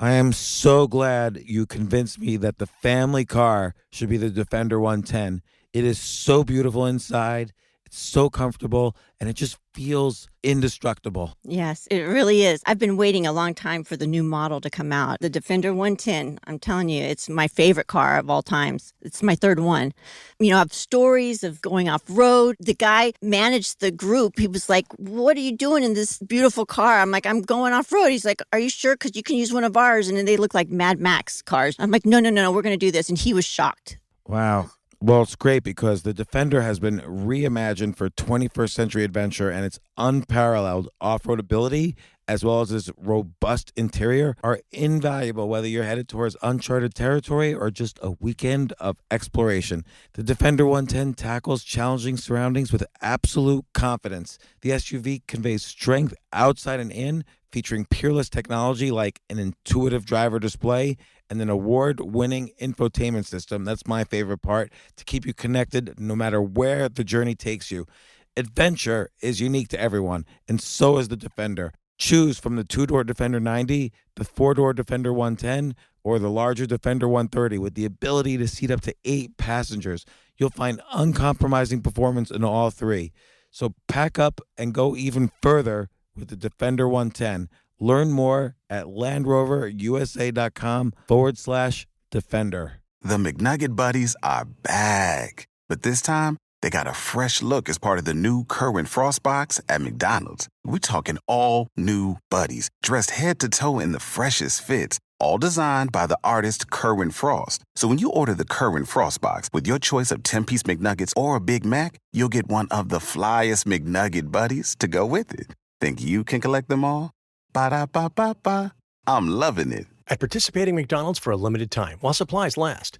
I am so glad you convinced me that the family car should be the Defender 110. It is so beautiful inside. It's so comfortable and it just feels indestructible. Yes, it really is. I've been waiting a long time for the new model to come out. The Defender 110, I'm telling you, it's my favorite car of all times. It's my third one. You know, I have stories of going off road. The guy managed the group. He was like, "What are you doing in this beautiful car?" I'm like, "I'm going off road." He's like, "Are you sure? Because you can use one of ours." And then they look like Mad Max cars. I'm like, no, we're going to do this. And he was shocked. Wow. Well, it's great because the Defender has been reimagined for 21st century adventure, and its unparalleled off-road ability as well as its robust interior are invaluable whether you're headed towards uncharted territory or just a weekend of exploration. The Defender 110 tackles challenging surroundings with absolute confidence. The SUV conveys strength outside and in, featuring peerless technology like an intuitive driver display and an award-winning infotainment system. That's my favorite part, to keep you connected no matter where the journey takes you. Adventure is unique to everyone, and so is the Defender. Choose from the two-door Defender 90, the four-door Defender 110, or the larger Defender 130 with the ability to seat up to 8 passengers. You'll find uncompromising performance in all three. So pack up and go even further with the Defender 110. Learn more at LandRoverUSA.com/Defender. The McNugget Buddies are back. But this time, they got a fresh look as part of the new Kerwin Frost box at McDonald's. We're talking all new Buddies, dressed head to toe in the freshest fits, all designed by the artist Kerwin Frost. So when you order the Kerwin Frost box with your choice of 10-piece McNuggets or a Big Mac, you'll get one of the flyest McNugget Buddies to go with it. Think you can collect them all? Ba-da-ba-ba-ba. I'm loving it. At participating McDonald's for a limited time while supplies last.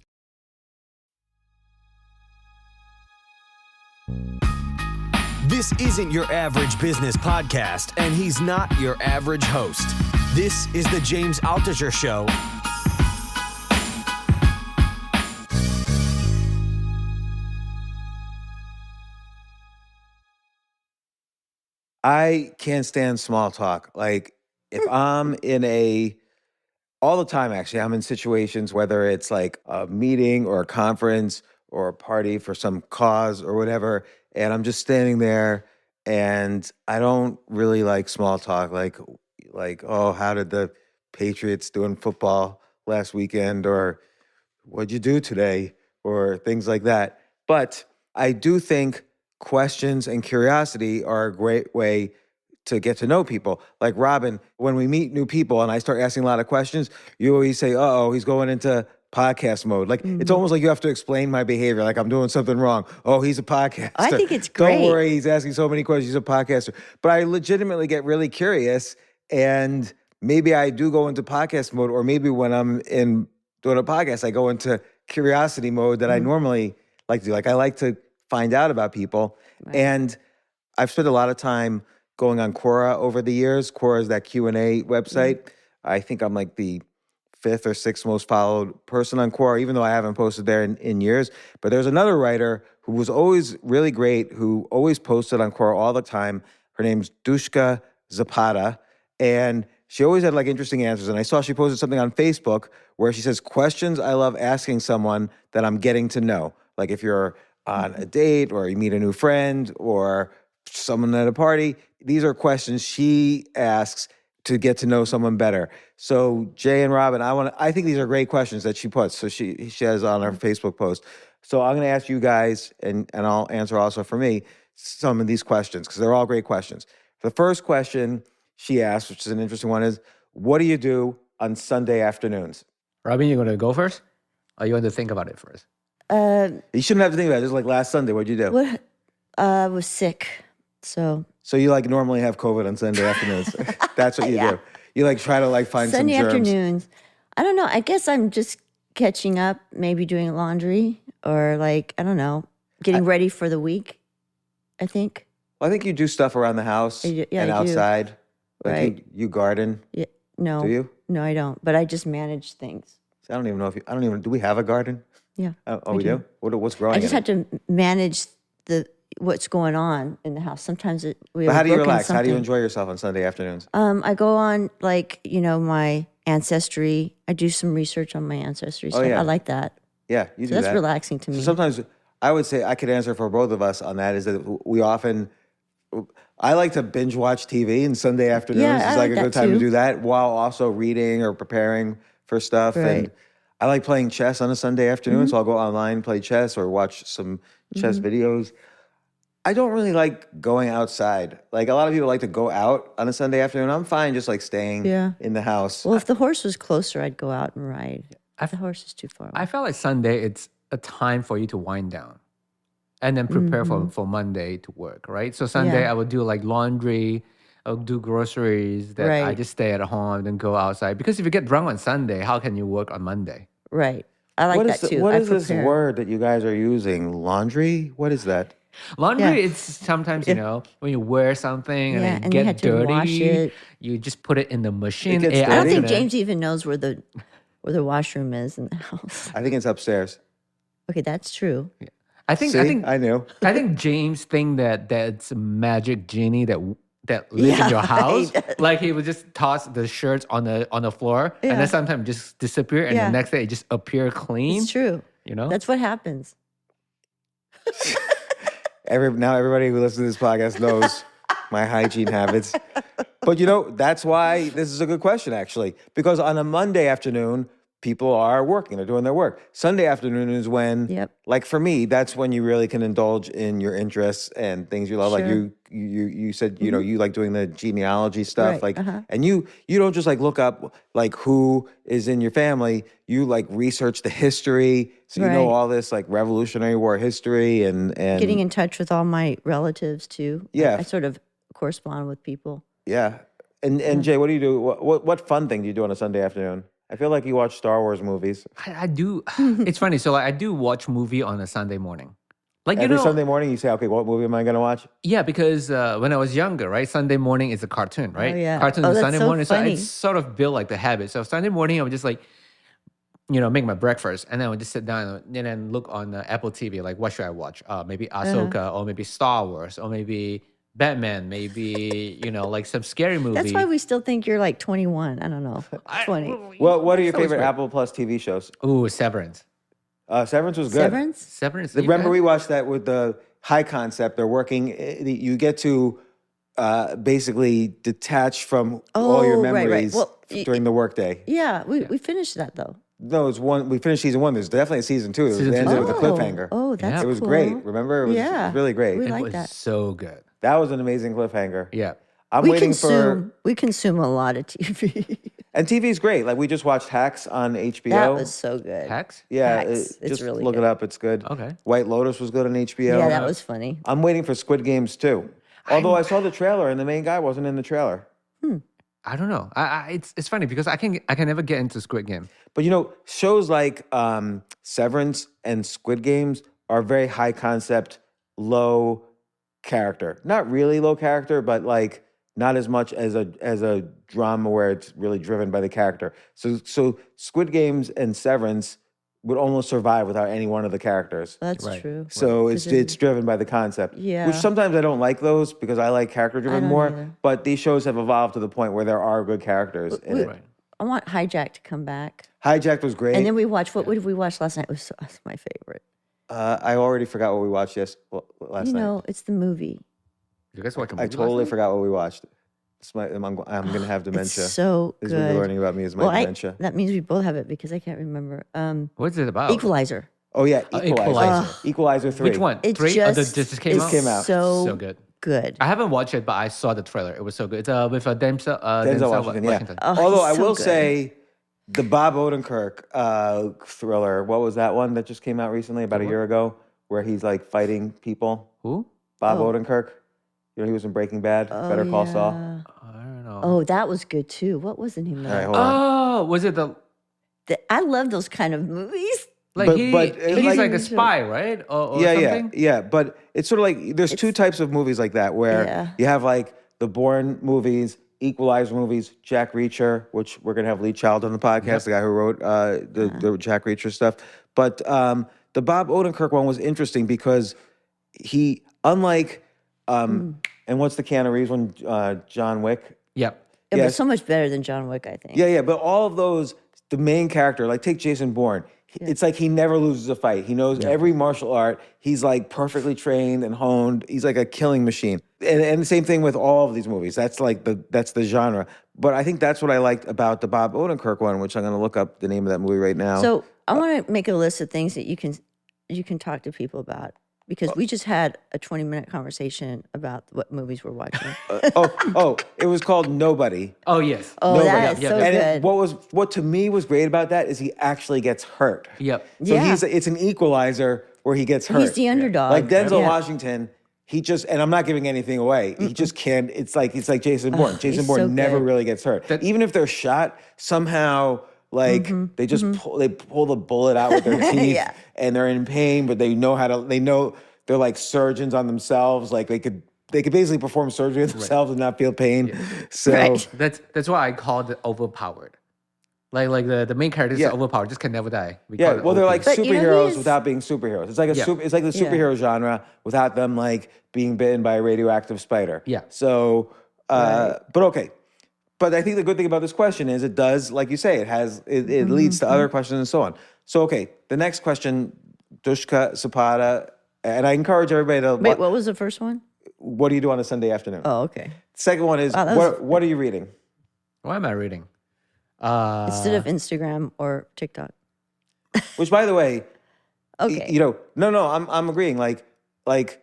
This isn't your average business podcast, and he's not your average host. This is the James Altucher Show. I can't stand small talk. Like, if I'm all the time, actually, I'm in situations, whether it's like a meeting or a conference or a party for some cause or whatever, and I'm just standing there and I don't really like small talk. Like, oh, how did the Patriots do in football last weekend? Or what'd you do today? Or things like that. But I do think questions and curiosity are a great way to get to know people. Like Robyn, when we meet new people and I start asking a lot of questions, you always say, uh-oh, he's going into podcast mode. Like, it's almost like you have to explain my behavior, like I'm doing something wrong. Oh, he's a podcaster. I think it's great. Don't worry, he's asking so many questions, he's a podcaster. But I legitimately get really curious, and maybe I do go into podcast mode, or maybe when I'm in doing a podcast, I go into curiosity mode that I normally like to do. Like, I like to find out about people. Right. And I've spent a lot of time going on Quora over the years. Quora is that Q&A website. I think I'm like the 5th or 6th most followed person on Quora, even though I haven't posted there in years. But there's another writer who was always really great, who always posted on Quora all the time. Her name's Dushka Zapata. And she always had like interesting answers. And I saw she posted something on Facebook where she says, questions I love asking someone that I'm getting to know. Like if you're on a date or you meet a new friend or someone at a party, these are questions she asks to get to know someone better. So Jay and Robyn, I think these are great questions that she puts. So she has on her Facebook post. So I'm going to ask you guys, and I'll answer also for me, some of these questions, because they're all great questions. The first question she asked, which is an interesting one, is, what do you do on Sunday afternoons? Robyn, you going to go first? Or you want to think about it first? You shouldn't have to think about it. Just like last Sunday, what'd you do? What? I was sick, so you like normally have COVID on Sunday afternoons. That's what you do. You like try to like find Sunday some germs. afternoons. I don't know. I guess I'm just catching up, maybe doing laundry or like, I don't know, getting ready for the week, I think. Well, I think you do stuff around the house and outside. Like right. you garden. Yeah. No. Do you? No, I don't. But I just manage things. So I don't even know do we have a garden? Yeah. Oh, we do? What's growing? I just have to manage what's going on in the house. Sometimes we. But how do you relax? How do you enjoy yourself on Sunday afternoons? I go on my ancestry. I do some research on my ancestry stuff. yeah. I like that. Yeah, you So do that's that. relaxing to me. So sometimes I would say I could answer for both of us on that. Is that we often. I like to binge watch TV, and Sunday afternoons Yeah, is I like like a good that time to too. do that while also reading or preparing for stuff. And Right. I like playing chess on a Sunday afternoon, so I'll go online, play chess, or watch some chess videos. I don't really like going outside. Like a lot of people like to go out on a Sunday afternoon. I'm fine just like staying Yeah. in the house. Well, if the horse was closer, I'd go out and ride. If the horse is too far away. I felt like Sunday, it's a time for you to wind down and then prepare for Monday to work, right? So Sunday, Yeah. I would do like laundry, I would do groceries, that I Right. just stay at home and go outside. Because if you get drunk on Sunday, how can you work on Monday? Right. I like What that is too. what I is this prepare. word that you guys are using? Laundry? What is that? Laundry, Yeah. it's sometimes, you know, when you wear something and Yeah, it and you get had to dirty, wash it. you just put it in the machine. gets AI I don't dirty? think gonna- James even knows where the washroom is in the house. I think it's upstairs. Okay, that's true. I think See, I knew. I think James think that's a magic genie that lives in your Yeah, house. he does. Like he would just toss the shirts on the floor, and Yeah. then sometimes just disappear, and Yeah. the next day it just appear clean. It's true. You know, That's what happens. Now everybody who listens to this podcast knows my hygiene habits. But you know, that's why this is a good question, actually. Because on a Monday afternoon, people are working, they're doing their work. Sunday afternoon is when, Yep. like for me, that's when you really can indulge in your interests and things you love. Like Sure. you said, you know, you like doing the genealogy stuff. Right, Like, uh-huh. and you don't just like look up like who is in your family. You like research the history. So you know Right. all this like Revolutionary War history and Getting in touch with all my relatives too. Yeah. I sort of correspond with people. yeah. And Jay, what do you do? What fun thing do you do on a Sunday afternoon? I feel like you watch Star Wars movies I do. It's funny. So like, I do watch movie on a Sunday morning. Like you every know, Sunday morning. You say, okay, what movie am I going to watch? yeah, because when I was younger, right, Sunday morning is a cartoon, right? yeah. Cartoon Oh, is that's Sunday so morning. So funny. I sort of built like the habit. So Sunday morning, I would just like, you know, make my breakfast, and then I would just sit down and then look on Apple TV. Like, what should I watch? Maybe Ahsoka, or maybe Star Wars, or maybe Batman, maybe you know, like some scary movie. That's why we still think you're like 21. I don't know. 20. Well, what are your That's always favorite great. Apple Plus TV shows? Ooh, Severance. Severance was good. Severance? Severance. Remember, you we guys- watched that with the high concept. They're working. You get to basically detach from all your Oh, right, right. memories Well, during the workday. Yeah, we finished that though. No, it's one. We finished season one. There's definitely a season two. It Season ended two. with a cliffhanger. Oh, that's it was cool. great. Remember, it was Yeah. really great. We It like was that. so good. That was an amazing cliffhanger. Yeah. I'm We waiting consume a lot of TV. and TV's great. Like we just watched Hacks on HBO. That was so good. Hacks. yeah, Hacks. It's just really look good. it up. It's good. Okay. White Lotus was good on HBO. Yeah, that was funny. I'm waiting for Squid Games too. Although I saw the trailer and the main guy wasn't in the trailer. I don't know. It's funny because I can never get into Squid Game. But you know, shows like Severance and Squid Games are very high concept, low character. Not really low character, but like not as much as a drama where it's really driven by the character. So Squid Games and Severance would almost survive without any one of the characters. That's Right. true. So 'Cause it's driven by the concept. Yeah. Which sometimes I don't like those because I like character driven don't more. either. But these shows have evolved to the point where there are good characters in it. Right. I want Hijack to come back. Hijacked was great. And then we watched, what did we watch last night? That's my favorite. I already forgot what we watched last You night. know, it's the movie. You guys watch a I movie totally last night? forgot what we watched. I'm going to have dementia. It's so This is what you're good. learning about me is my Well, dementia. that means we both have it because I can't remember. What's it about? Equalizer. Oh, yeah. Equalizer. Equalizer. Equalizer 3. Which one? It 3? just, Just came is out. came out. so good. good. I haven't watched it, but I saw the trailer. It was so good. It's with Denzel Denzel Washington, yeah. Oh, Although I he's so will good. say the Bob Odenkirk thriller, what was that one that just came out recently, about a year ago, where he's like fighting people? Who? Bob Oh. Odenkirk. You know, he was in Breaking Bad, Better Call Saul. yeah. I don't know. Oh, that was good too. What was the name of All right, that? hold on. Oh, was it the I love those kind of movies. like But- he? but, He's like- like a spy, right? Or yeah, something? yeah. But it's sort of like there's two types of movies like that where Yeah. you have like the Bourne movies, Equalizer movies, Jack Reacher, which we're gonna have Lee Child on the podcast, the guy who wrote the Jack Reacher stuff. But the Bob Odenkirk one was interesting because he, unlike and what's the Keanu Reeves one, John Wick? Yep. but Yes. so much better than John Wick, I think. Yeah, but all of those, the main character, like take Jason Bourne. It's like he never loses a fight. He knows every martial art. He's like perfectly trained and honed. He's like a killing machine. And the same thing with all of these movies. That's like that's the genre. But I think that's what I liked about the Bob Odenkirk one, which I'm going to look up the name of that movie right now. So I want to make a list of things that you can talk to people about, because we just had a 20-minute conversation about what movies we're watching. It was called Nobody. Oh yes. Oh, Nobody. that is so And good. what to me was great about that is he actually gets hurt. Yep. So Yeah. it's an equalizer where he gets hurt. He's the underdog. Like Denzel Yeah. Washington, he just, and I'm not giving anything away. He just can't. It's like Jason Bourne. Jason he's Bourne so never good. really gets hurt. Even if they're shot, somehow like they just pull the bullet out with their teeth, Yeah. and they're in pain, but they know they're like surgeons on themselves. Like they could basically perform surgery on themselves and not feel pain. So Right. That's why I call it overpowered. Like the main character is overpowered, just can never die. We call yeah, it well, they're OP. like But, you know, superheroes he's- without being superheroes. It's like it's like the Yeah. superhero genre without them like being bitten by a radioactive spider. Yeah. So, but okay. But I think the good thing about this question is it does, like you say, it leads to other questions and so on. So, okay, the next question, Dushka Zapata, and I encourage everybody to. Wait, what was the first one? What do you do on a Sunday afternoon? Oh, okay. Second one is Wow, that was- what are you reading? What am I reading? Instead of Instagram or TikTok. Which, by the way, Okay. no, I'm agreeing. Like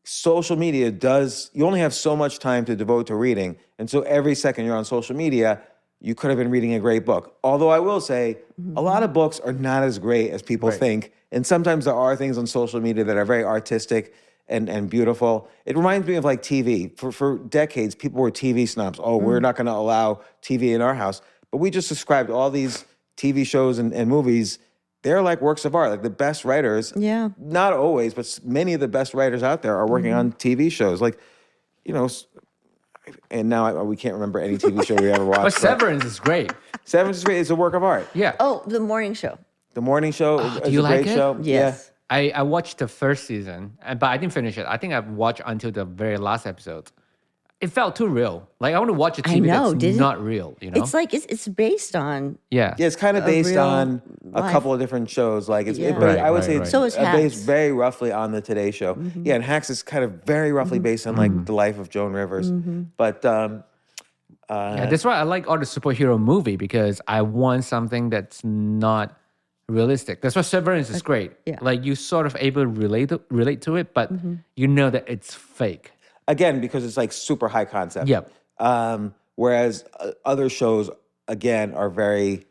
social media does, you only have so much time to devote to reading. And so every second you're on social media, you could have been reading a great book. Although I will say, a lot of books are not as great as people think. And sometimes there are things on social media that are very artistic and beautiful. It reminds me of like TV. For decades, people were TV snobs. Oh, we're not going to allow TV in our house. But we just described all these TV shows and movies. They're like works of art. Like the best writers, Yeah. not always, but many of the best writers out there are working on TV shows. Like, and now we can't remember any TV show we ever watched. But Severance is great. Severance is great. It's a work of art. Yeah. Oh, the morning show. The Morning Show is do you a great like it? show. Yes. I watched the first season, but I didn't finish it. I think I've watched until the very last episode. It felt too real. Like I want to watch a TV know, that's did it? not real. It's like it's based on. yeah. Yeah, it's kind of based real on a life. couple of different shows. Like it's, Yeah. but Right, I would right, say right. it's So is based Hacks. very roughly on the Today Show. Yeah, and Hacks is kind of very roughly based on like the life of Joan Rivers. But Yeah, that's why I like all the superhero movie, because I want something that's not realistic. That's why Severance is great. yeah. Like you sort of able to relate to it, but you know that it's fake. again, because it's like super high concept. Yep. Whereas other shows, again, are very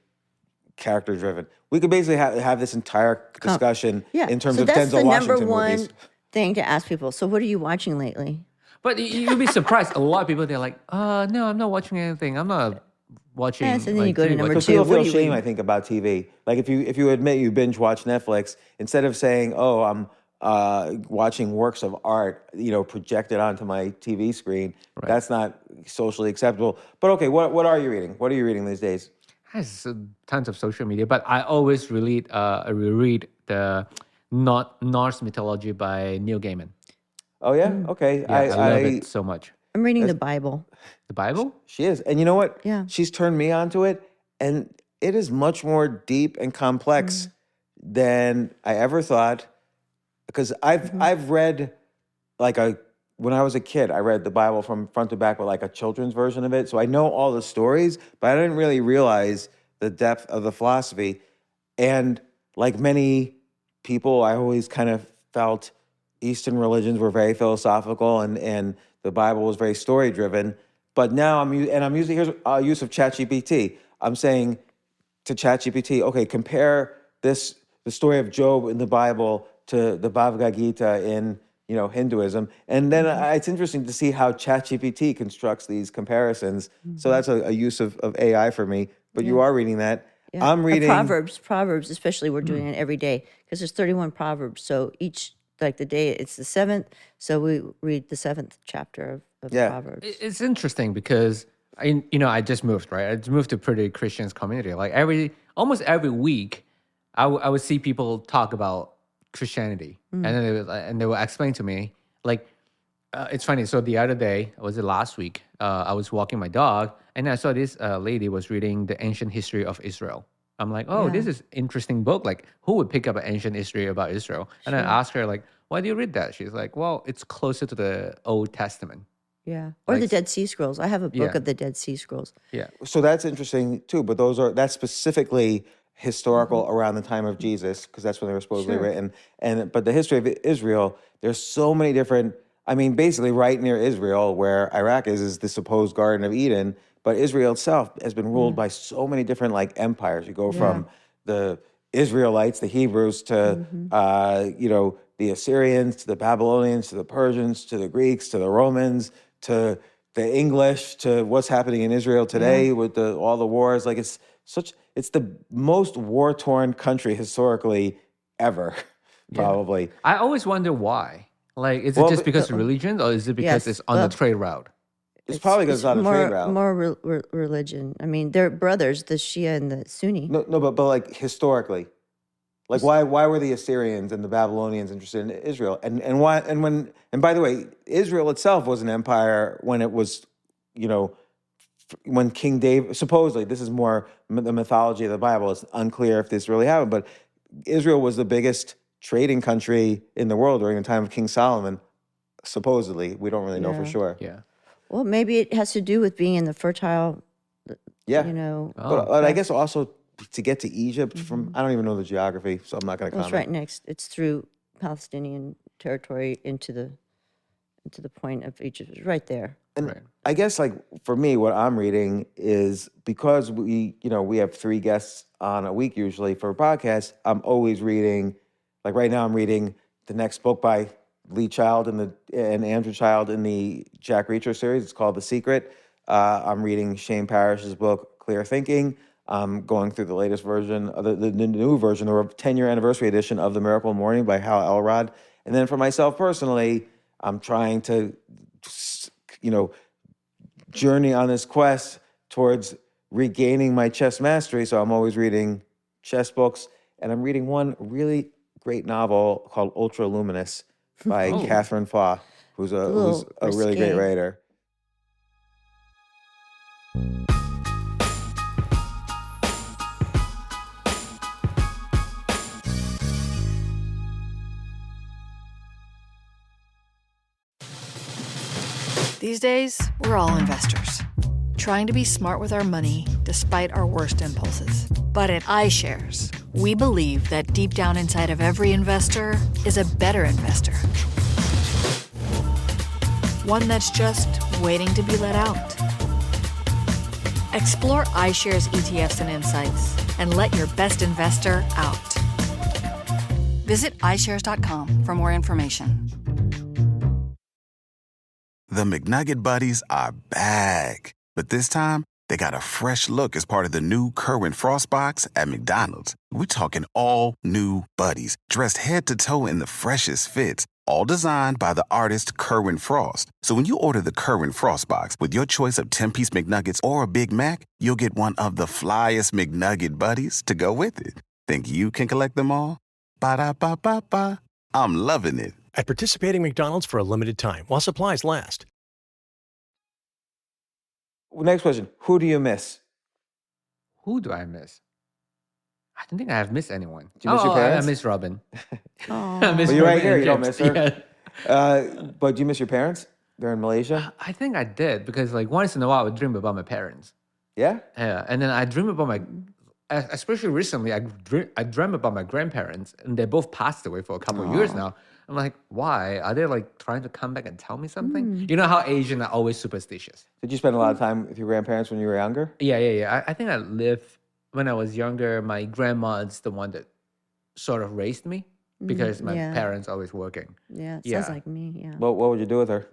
character driven. We could basically have this entire discussion Yeah. in terms so of that's Denzel the number Washington one movies. thing to ask people. So what are you watching lately? But you'll be surprised. A lot of people, they're like, no, I'm not watching anything. I'm not watching. Yeah, so then you go to TV." number Because two. people What feel are you shame, reading? I think, about TV. Like if you admit you binge watch Netflix, instead of saying, "Oh, I'm watching works of art," projected onto my TV screen, that's not socially acceptable. But okay, what are you reading? What are you reading these days? Has tons of social media, but I always reread the Norse mythology by Neil Gaiman. Oh yeah, okay. Yeah, I love it so much. I'm reading the Bible. The Bible? She is, and you know what? Yeah. She's turned me onto it, and it is much more deep and complex than I ever thought. Because I've read when I was a kid, I read the Bible from front to back with like a children's version of it. So I know all the stories, but I didn't really realize the depth of the philosophy. And like many people, I always kind of felt Eastern religions were very philosophical and the Bible was very story driven. But now I'm using here's a use of ChatGPT. I'm saying to ChatGPT, okay, compare the story of Job in the Bible to the Bhagavad Gita in Hinduism, and then it's interesting to see how ChatGPT constructs these comparisons. So that's a use of AI for me. But you are reading that. Yeah. I'm reading Proverbs, especially we're doing it every day because there's 31 Proverbs. So each, like the day, it's the 7th. So we read the 7th chapter of Proverbs. It's interesting because I just moved, right? I just moved to a pretty Christian community. Like almost every week, I would see people talk about Christianity, and then they would explain to me like It's funny. So the other day, was it last week? I was walking my dog, and I saw this lady was reading the ancient history of Israel. I'm like, oh, this Yeah. is interesting book. Like, who would pick up an ancient history about Israel? And I Sure. asked her, like, why do you read that? She's like, well, it's closer to the Old Testament. Yeah. Or Like, the Dead Sea Scrolls. I have a book yeah, of the Dead Sea Scrolls. yeah, So that's interesting too. But that's specifically historical around the time of Jesus, because that's when they were supposedly Sure. written. But the history of Israel, there's so many different. I mean, basically, right near Israel, where Iraq is the supposed Garden of Eden. But Israel itself has been ruled by so many different like empires. You go Yeah. from the Israelites, the Hebrews, to the Assyrians, to the Babylonians, to the Persians, to the Greeks, to the Romans, to the English, to what's happening in Israel today with all the wars. Like it's the most war-torn country historically ever, yeah. probably. I always wonder why. Like, is it Well, just because of religion, or is it because Yes. it's on the Well, trade route? it's probably because it's on a trade route. more religion. I mean, they're brothers, the Shia and the Sunni. No, but like historically, like why were the Assyrians and the Babylonians interested in Israel? And why and by the way, Israel itself was an empire when it was, when King David, supposedly, this is more the mythology of the Bible. It's unclear if this really happened, but Israel was the biggest trading country in the world during the time of King Solomon. Supposedly, we don't really know for Yeah. sure. Yeah. Well, maybe it has to do with being in the fertile, Yeah, Oh, but I guess also to get to Egypt from, I don't even know the geography, so I'm not going to well, it's comment. right next. It's through Palestinian territory into the point of Egypt. It's right there. And right. I guess like for me, what I'm reading is because we have 3 guests on a week usually for a podcast. I'm always reading. Like right now, I'm reading the next book by Lee Child and Andrew Child in the Jack Reacher series. It's called The Secret. I'm reading Shane Parrish's book Clear Thinking. I'm going through the latest version, the new version, the 10-year anniversary edition of The Miracle Morning by Hal Elrod. And then for myself personally, I'm trying to journey on this quest towards regaining my chess mastery. So I'm always reading chess books, and I'm reading one really great novel called Ultra Luminous by Oh. Catherine Faw, who's a little really great risque. writer. These days, we're all investors, trying to be smart with our money despite our worst impulses. But at iShares, we believe that deep down inside of every investor is a better investor. One that's just waiting to be let out. Explore iShares ETFs and insights and let your best investor out. Visit iShares.com for more information. The McNugget Buddies are back. But this time, they got a fresh look as part of the new Current Frost box at McDonald's. We're talking all new buddies, dressed head to toe in the freshest fits, all designed by the artist Current Frost. So when you order the Current Frost box with your choice of 10-piece McNuggets or a Big Mac, you'll get one of the flyest McNugget buddies to go with it. Think you can collect them all? Ba-da-ba-ba-ba. I'm loving it. At participating McDonald's for a limited time while supplies last. Next question: who do you miss? Who do I miss? I don't think I have missed anyone. Do you miss your I parents? miss Robyn. Oh, I miss Well, you're right Robyn here. and You don't James. miss her. Yeah. But do you miss your parents? They're in Malaysia. I think I did because like once in a while I would dream about my parents. Yeah. Yeah, and then I dream about my, especially recently, I dream about my grandparents, and they both passed away for a couple of years now. I'm like, why? Are they like trying to come back and tell me something? You know how Asian are always superstitious. Did you spend a lot of time with your grandparents when you were younger? Yeah. I think I lived when I was younger. My grandma is the one that sort of raised me because my yeah. parents always working. yeah. It Yeah. sounds like me. Yeah. What would you do with her?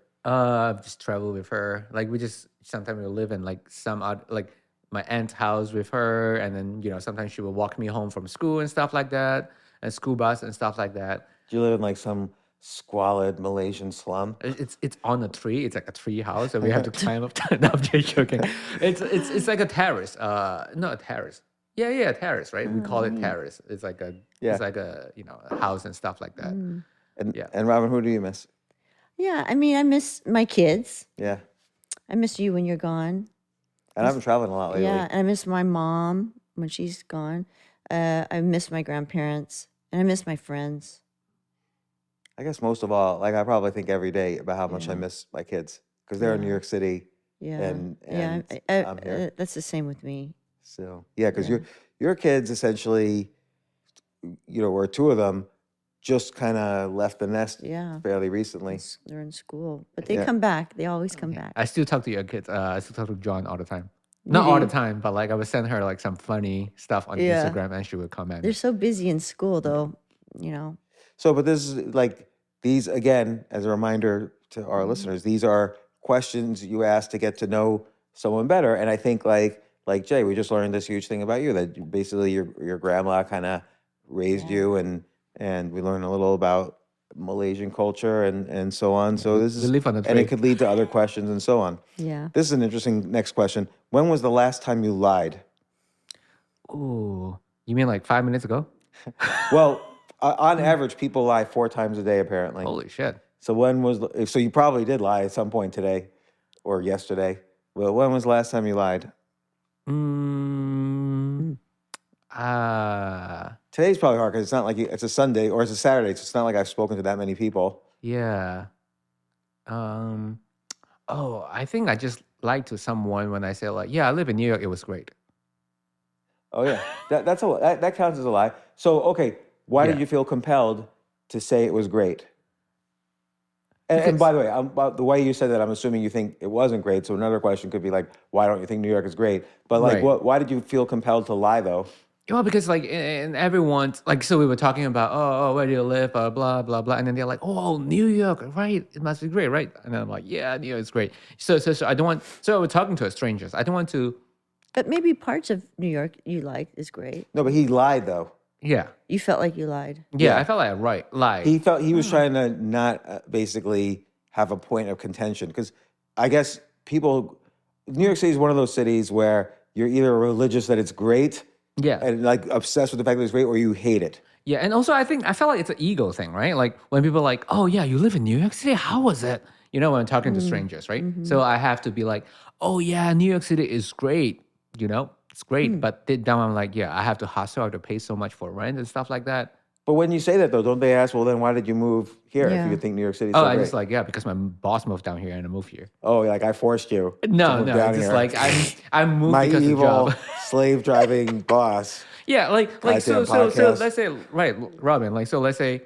Just travel with her. Like we just sometimes we'll live in like some odd like my aunt's house with her, and then sometimes she will walk me home from school and stuff like that, and school bus and stuff like that. Do you live in like some squalid Malaysian slum? It's on a tree. It's like a tree house, and we have to climb up. No, I'm just joking. It's like a terrace. Not a terrace. Yeah, a terrace, right? We call it terrace. It's like a a house and stuff like that. And Yeah. and Robyn, who do you miss? Yeah, I mean, I miss my kids. Yeah. I miss you when you're gone. And I've been traveling a lot lately. Yeah, and I miss my mom when she's gone. I miss my grandparents, and I miss my friends. I guess most of all, like I probably think every day about how much I miss my kids because they're in New York City. Yeah, And I'm here. that's the same with me. So yeah, because your kids essentially, or two of them, just kind of left the nest fairly recently. They're in school, but they come back. They always come back. I still talk to your kids. I still talk to John all the time. Not all the time, but like I would send her like some funny stuff on Instagram, and she would comment. They're so busy in school, though. So, but this is like these again, as a reminder to our listeners, these are questions you ask to get to know someone better. And I think like Jay, we just learned this huge thing about you that basically your grandma kind of raised you, and we learned a little about Malaysian culture and so on. So this is, and it could lead to other questions and so on. Yeah. This is an interesting next question. When was the last time you lied? Ooh, you mean like 5 minutes ago? Well, on average, people lie 4 times a day, apparently. Holy shit. So so you probably did lie at some point today or yesterday. Well, when was the last time you lied? Today's probably hard because it's not like it's a Sunday or it's a Saturday, so it's not like I've spoken to that many people. Yeah. I think I just lied to someone when I said like, yeah, I live in New York. It was great. Oh yeah, that counts as a lie. So okay, why did you feel compelled to say it was great? And by the way, the way you said that, I'm assuming you think it wasn't great. So another question could be like, why don't you think New York is great? But like, why did you feel compelled to lie though? Well, because like in everyone's like, so we were talking about, oh, where do you live, blah blah blah, and then they're like, oh, New York, right? It must be great, right? And then I'm like, yeah, New York is great. So I don't want. So we're talking to strangers. I don't want to. But maybe parts of New York you liked is great. No, but he lied though. Yeah. You felt like you lied. Yeah, I felt like lied. He felt he was trying to not basically have a point of contention because I guess New York City is one of those cities where you're either religious that it's great. Yeah. And like obsessed with the fact that it's great, or you hate it. Yeah, and also I felt like it's an ego thing, right? Like when people are like, oh yeah, you live in New York City, how was it? When I'm talking to strangers, right? So I have to be like, oh yeah, New York City is great, it's great. But deep down I'm like, yeah, I have to hustle, I have to pay so much for rent and stuff like that. But when you say that though, don't they ask, well then why did you move here if you think New York City is so great? I just like, yeah, because my boss moved down here and I moved here. Oh, like I forced you. No, it's just like I moved my because evil of job. slave driving boss. Yeah, like so let's say, right, Robyn, like so let's say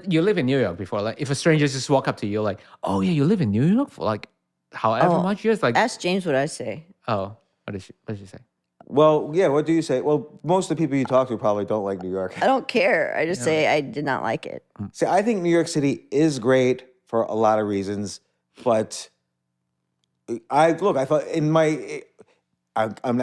you live in New York before, like if a stranger just walk up to you like, oh yeah, you live in New York for like however much years, like ask James what I say. Oh, what did she say? Well, yeah, what do you say? Well, most of the people you talk to probably don't like New York. I don't care. I just say I did not like it. See, I think New York City is great for a lot of reasons, but I thought I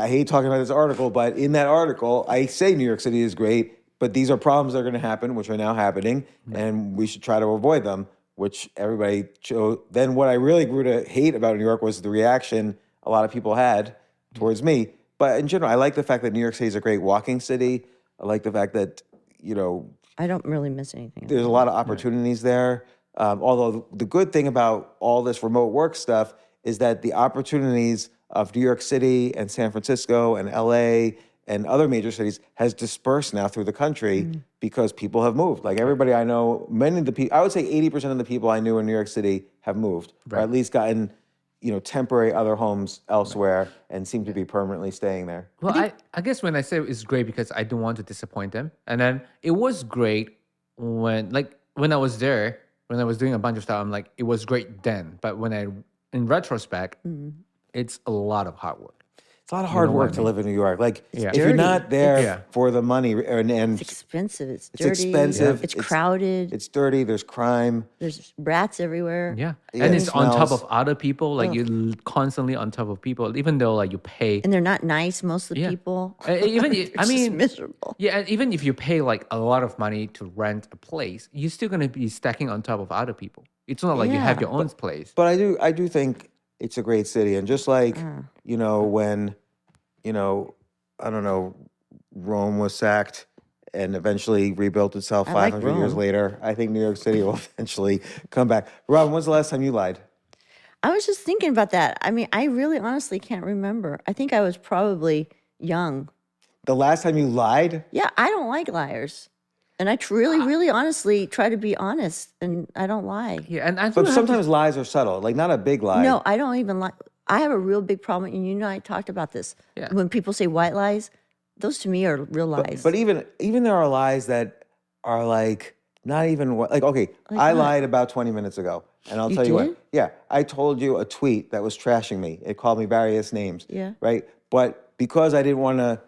hate talking about this article, but in that article, I say New York City is great, but these are problems that are going to happen, which are now happening, and we should try to avoid them, which everybody chose. Then what I really grew to hate about New York was the reaction a lot of people had towards me. But in general, I like the fact that New York City is a great walking city. I like the fact that, I don't really miss anything. There's a lot of opportunities there. Although the good thing about all this remote work stuff is that the opportunities of New York City and San Francisco and LA and other major cities has dispersed now through the country because people have moved. Like everybody I know, many of the people, I would say 80% of the people I knew in New York City have moved, or at least gotten temporary other homes elsewhere and seem to be permanently staying there. Well, I guess when I say it's great because I don't want to disappoint them. And then it was great when I was there, when I was doing a bunch of stuff, I'm like, it was great then. But in retrospect, it's a lot of hard work. It's a lot of hard work to live in New York. Like, if you're not there for the money, and it's expensive, it's dirty, it's expensive, it's crowded, it's dirty, there's crime, there's rats everywhere. Yeah, and it's on top of other people. Like you're constantly on top of people, even though like you pay, and they're not nice. Most of the people, even I mean, miserable. Yeah, and even if you pay like a lot of money to rent a place, you're still gonna be stacking on top of other people. It's not like you have your own place. But I do think it's a great city, and just like when I don't know, Rome was sacked and eventually rebuilt itself I like 500 years Rome. later. I think New York City will eventually come back. Robyn, when's the last time you lied? I was just thinking about that. I mean, I really honestly can't remember. I think I was probably young. The last time you lied? Yeah, I don't like liars. And I really honestly try to be honest, and I don't lie. Yeah, and I do But have sometimes lies are subtle, like not a big lie. No, I don't even like. I have a real big problem, and you know I talked about this. Yeah. When people say white lies, those to me are real lies. But even there are lies that are like not even like okay, Like I what? lied about 20 minutes ago, and I'll You tell you did? what. Yeah, I told you a tweet that was trashing me. It called me various names. Yeah. Right. But because I didn't want to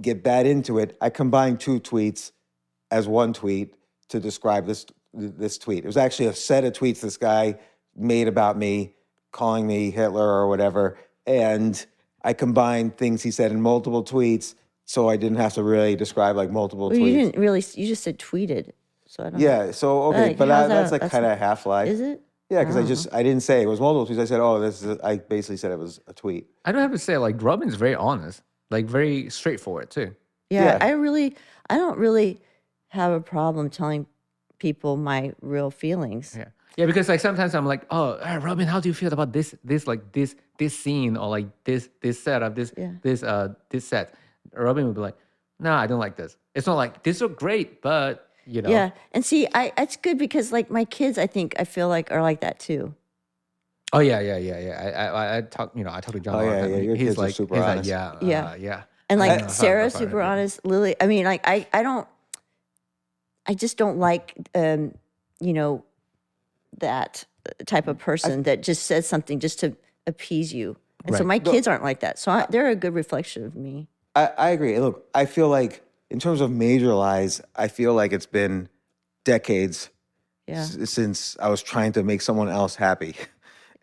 get bad into it, I combined two tweets as one tweet to describe this tweet. It was actually a set of tweets this guy made about me, calling me Hitler or whatever, and I combined things he said in multiple tweets, so I didn't have to really describe like multiple Well, tweets. you didn't really. You just said tweeted, so I don't. know. Yeah. So okay, Like, but how's that's that- like that's kind not- of half lie. Is it? Yeah, because I didn't say it was multiple tweets. I said, I basically said it was a tweet. I don't have to say like Robyn's very honest, like very straightforward too. Yeah, Yeah. I don't really have a problem telling people my real feelings. Yeah, yeah, because like sometimes I'm like, oh, Robyn, how do you feel about this scene or like this setup, this set? Robyn would be like, no, I don't like this. It's not like this is great, but you know, Yeah, and see, it's good because like my kids, I feel like are like that too. oh yeah. I talk, I talk to John. Oh, all the yeah, time. yeah, your He's kids are like, super he's honest. like, Yeah. yeah. And I like know how Sarah's about it, super yeah. honest. Lily, I mean, like I don't, I just don't like, that type of person that just says something just to appease you. And so Right. my kids aren't like that. So they're a good reflection of me. I agree. Look, I feel like in terms of major lies, I feel like it's been decades Yeah. since I was trying to make someone else happy,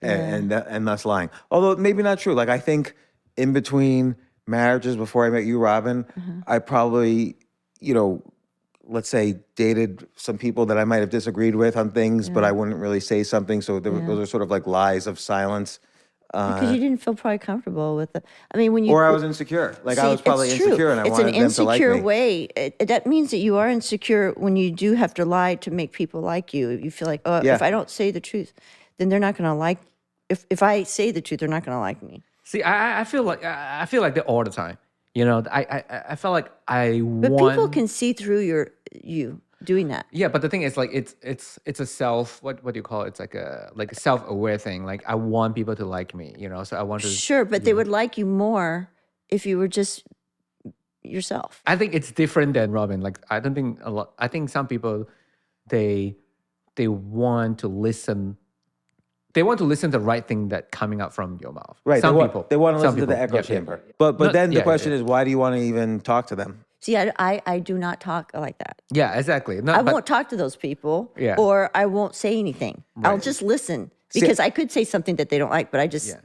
and thus lying. Although maybe not true. Like I think in between marriages before I met you, Robyn, I probably, let's say dated some people that I might have disagreed with on things, but I wouldn't really say something. So those are sort of like lies of silence. Because you didn't feel probably comfortable with it. I mean, when you Or I was insecure. Like I See, was probably it's true. insecure, and I it's wanted an them to like insecure me. way. That means that you are insecure when you do have to lie to make people like you. You feel like, oh, Yeah. if I don't say the truth, then they're not going to like. If I say the truth, they're not going to like me. See, I feel like that all the time. I felt like I But want. people can see through you doing that. Yeah, but the thing is, like, it's a self. What do you call it? It's like a self-aware thing. Like, I want people to like me. So I want to. Sure, but they would like you more if you were just yourself. I think it's different than Robyn. Like, I don't think a lot. I think some people, they want to listen. They want to listen to the right thing that coming out from your mouth. Right. Some they people. want, they want to Some listen to the people. echo Yeah, chamber. yeah. But No, then the yeah, question yeah. is, why do you want to even talk to them? See, I do not talk like that. Yeah, exactly. No, I but- won't talk to those people, Yeah. or I won't say anything. I'll just listen because I could say something that they don't like, but I just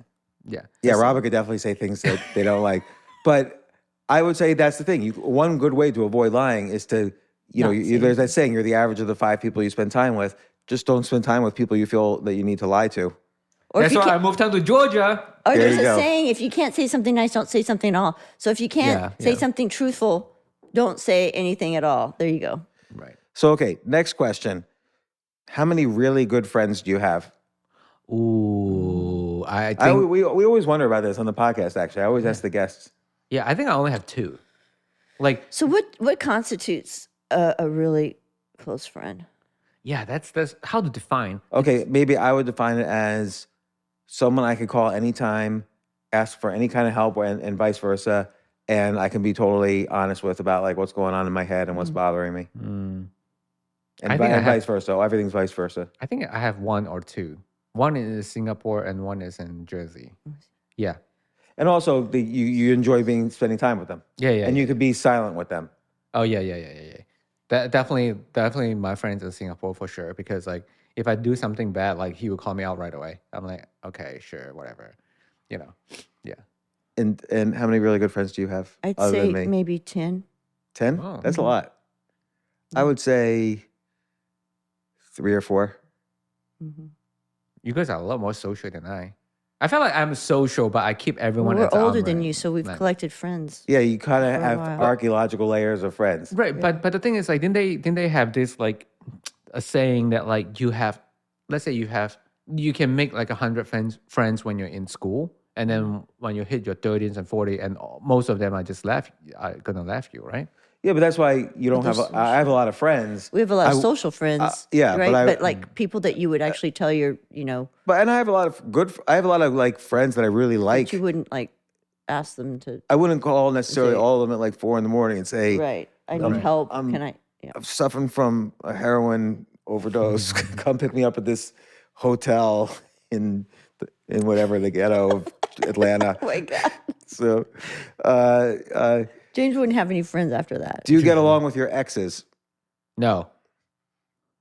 Yeah. Yeah, Robyn could definitely say things that they don't like. But I would say that's the thing. One good way to avoid lying is to, there's that saying, you're the average of the 5 people you spend time with. Just don't spend time with people you feel that you need to lie to. Or if That's you why I can't- moved down to Georgia. Or There there's you a go. saying, if you can't say something nice, don't say something at all. So if you can't Yeah, say yeah. something truthful, don't say anything at all. There you go. Right. So, okay, next question. How many really good friends do you have? Ooh, I think. We always wonder about this on the podcast, actually. I always ask the guests. Yeah, I think I only have 2. Like, So what constitutes a really close friend? yeah, that's how to define. Okay, maybe I would define it as someone I could call anytime, ask for any kind of help, and vice versa, and I can be totally honest with about like what's going on in my head and what's bothering me, and I think I have- vice versa. Everything's vice versa. I think I have 1 or 2. One is Singapore and one is in Jersey. Yeah. And also, you enjoy spending time with them, Yeah, yeah. and yeah. you could be silent with them. Oh yeah. That definitely my friends in Singapore for sure. Because like if I do something bad, like he would call me out right away. I'm like, okay, sure, whatever. Yeah. And how many really good friends do you have? I'd other say than me? maybe 10. 10? Oh. That's a lot. I would say 3 or 4. Mhm. You guys are a lot more social than I. I feel like I'm social, but I keep everyone We're at the older arm than wrench. you, so we've Like- collected friends. Yeah, you kind of For a have while. archaeological layers of friends. Right, but the thing is, like, didn't they have this like a saying that like you have, let's say you can make like 100 friends when you're in school, and then when you hit your 30s and 40s, and most of them are gonna left you, right? Yeah, but that's why you don't have. they're I have a lot of friends. We have a lot of I- social friends. yeah, right? but like people that you would actually tell your, and I have a lot of I have a lot of like friends that I really like. that you wouldn't like ask them to. I wouldn't call necessarily Say- all of them at like 4 a.m. and say, Right. I need help. I'm- Can I? Yeah. I'm suffering from a heroin overdose. Come pick me up at this hotel in whatever the ghetto of Atlanta. Oh my God. So, James wouldn't have any friends after that. do you get along with your exes? No,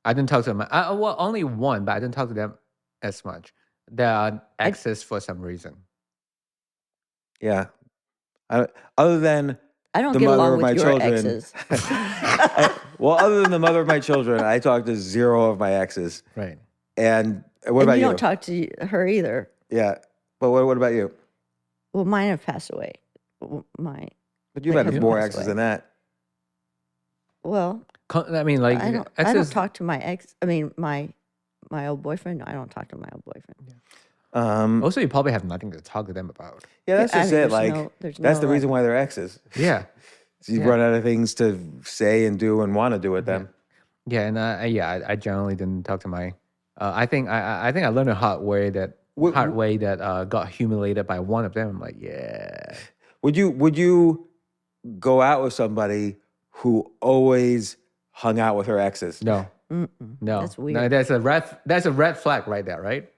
I didn't talk to them. Well, only one, but I didn't talk to them as much. They are exes for some reason. Yeah. Other than I don't the get mother along of my with your children. exes. Well, other than the mother of my children, I talk to 0 of my exes. Right. And what And about you you? don't talk to her either. Yeah. But what about you? Well, mine have passed away. But you've Like, had have more passed exes away. than that. Well, I mean, like I don't exes. talk to my ex. I mean, my old boyfriend. No, I don't talk to my old boyfriend. Also, you probably have nothing to talk to them about. Yeah, that's I just mean, it. there's Like, no- there's that's no, the like- reason why they're exes. Yeah. So you've run out of things to say and do and want to do with them. Yeah, and I generally didn't talk to my. I think I learned a hard way that got humiliated by one of them. I'm like, yeah. Would you go out with somebody who always hung out with her exes? No, Mm-mm. no, That's no. weird. That's a red flag right there, right?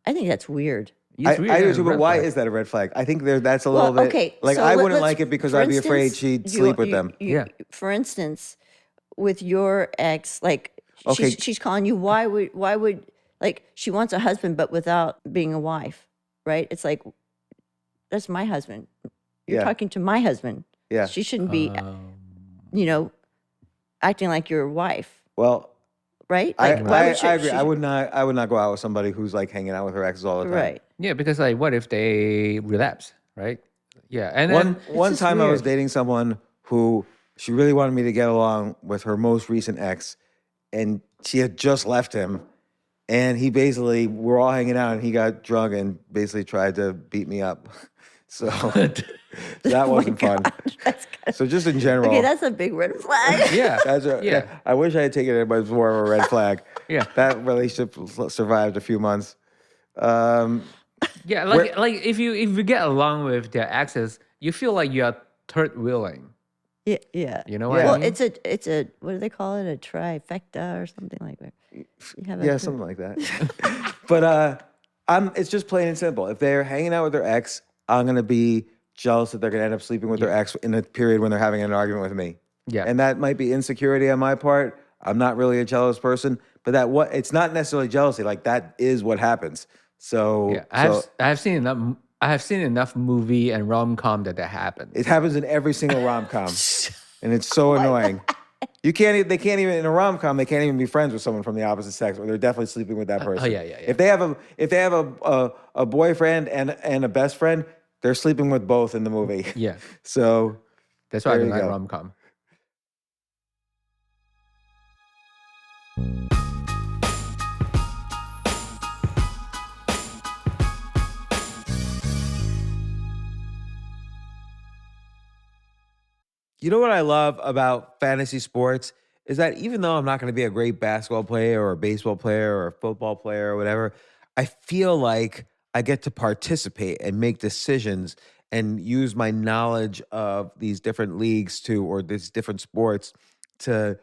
I think that's weird. I It's weird, do it's a too, but red why flag. is that a red flag? I think that's a little bit. Okay. Like, so I wouldn't let's- like it because for I'd be afraid instance, she'd sleep with them. Yeah. For instance, with your ex, like Okay. she's calling you. Why would like she wants a husband but without being a wife, right? It's like that's my husband. You're Yeah. talking to my husband. Yeah. She shouldn't be, acting like your wife, Well, right? I Like, why would she- agree. she- I would not go out with somebody who's like hanging out with her exes all the time. Right. Yeah, because like, what if they relapse, right? Yeah, and One then time I was weird. dating someone who she really wanted me to get along with her most recent ex, and she had just left him, and he basically we're all hanging out, and he got drunk and basically tried to beat me up. So that wasn't fun. That's kind So just in general, okay, that's a big red flag. Yeah, yeah. I wish I had taken it as more of a red flag. Yeah. That relationship survived a few months. yeah. Like if you get along with their exes, you feel like you are third wheeling. Yeah. You know what Well, I mean? it's a what do they call it? A trifecta or something like that. You have a Yeah, something like that. But it's just plain and simple. If they're hanging out with their ex, I'm gonna be jealous that they're gonna end up sleeping with their ex in a period when they're having an argument with me. Yeah. And that might be insecurity on my part. I'm not really a jealous person, but it's not necessarily jealousy. Like that is what happens. So Yeah, I have seen enough. I have seen enough movie and rom-com that happens. it happens in every single rom-com, and it's so annoying. They can't even in a rom-com. They can't even be friends with someone from the opposite sex, or they're definitely sleeping with that person. yeah. If they have a boyfriend and a best friend, they're sleeping with both in the movie. Yeah, So that's why I There don't you like go. rom-com. you know what I love about fantasy sports is that even though I'm not going to be a great basketball player or a baseball player or a football player or whatever, I feel like I get to participate and make decisions and use my knowledge of these different leagues or these different sports to